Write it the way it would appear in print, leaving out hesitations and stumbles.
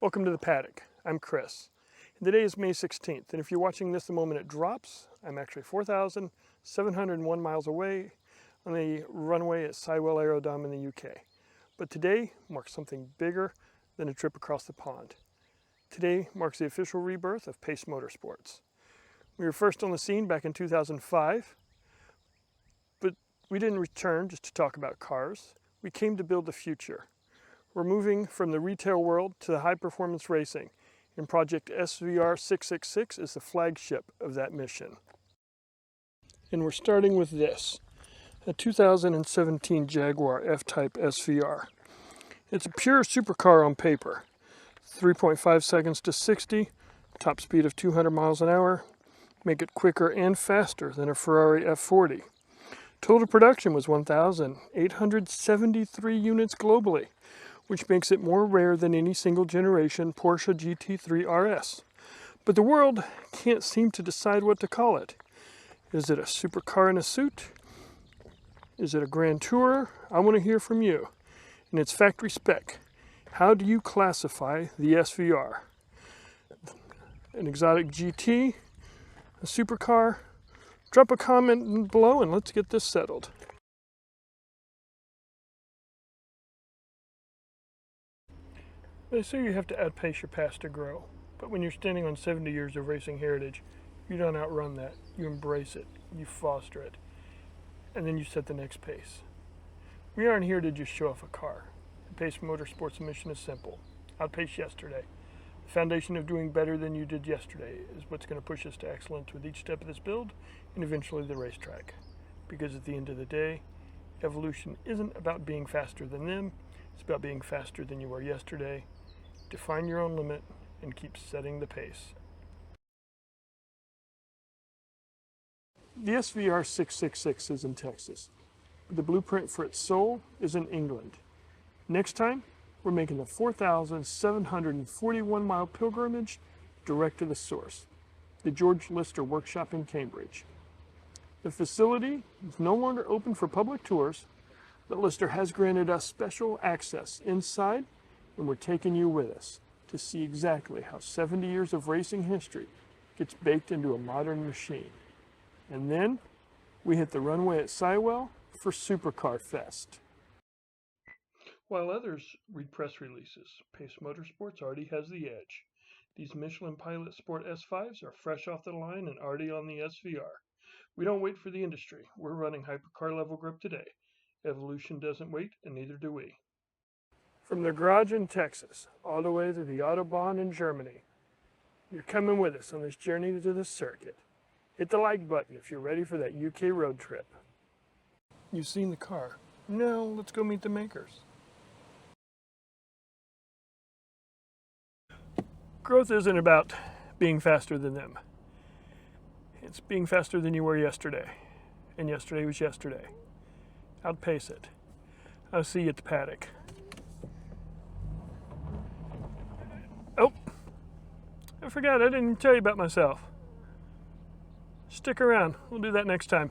Welcome to the paddock. I'm Chris. Today is May 16th, and if you're watching this the moment it drops, I'm actually 4,701 miles away on the runway at Sywell Aerodrome in the UK. But today marks something bigger than a trip across the pond. Today marks the official rebirth of Pace Motorsports. We were first on the scene back in 2005, but we didn't return just to talk about cars. We came to build the future. We're moving from the retail world to the high-performance racing, and Project SVR-666 is the flagship of that mission. And we're starting with this, a 2017 Jaguar F-Type SVR. It's a pure supercar on paper. 3.5 seconds to 60, top speed of 200 miles an hour, make it quicker and faster than a Ferrari F40. Total production was 1,873 units globally, which makes it more rare than any single generation Porsche GT3 RS. But the world can't seem to decide what to call it. Is it a supercar in a suit? Is it a grand tourer? I want to hear from you. And it's factory spec. How do you classify the SVR? An exotic GT? A supercar? Drop a comment below and let's get this settled. They say you have to outpace your past to grow, but when you're standing on 70 years of racing heritage, you don't outrun that. You embrace it, you foster it, and then you set the next pace. We aren't here to just show off a car. The Pace Motorsports mission is simple. Outpace yesterday. The foundation of doing better than you did yesterday is what's going to push us to excellence with each step of this build and eventually the racetrack. Because at the end of the day, evolution isn't about being faster than them, it's about being faster than you were yesterday. Define your own limit and keep setting the pace. The SVR-666 is in Texas, but the blueprint for its soul is in England. Next time, we're making the 4,741 mile pilgrimage direct to the source, the George Lister Workshop in Cambridge. The facility is no longer open for public tours, but Lister has granted us special access inside, and we're taking you with us to see exactly how 70 years of racing history gets baked into a modern machine. And then we hit the runway at Sywell for Supercar Fest. While others read press releases, Pace Motorsports already has the edge. These Michelin Pilot Sport S5s are fresh off the line and already on the SVR. We don't wait for the industry. We're running hypercar level grip today. Evolution doesn't wait, and neither do we. From the garage in Texas, all the way to the Autobahn in Germany, you're coming with us on this journey to the circuit. Hit the like button if you're ready for that UK road trip. You've seen the car. Now let's go meet the makers. Growth isn't about being faster than them. It's being faster than you were yesterday. And yesterday was yesterday. Outpace it. I'll see you at the paddock. Oh, I forgot, I didn't tell you about myself. Stick around, we'll do that next time.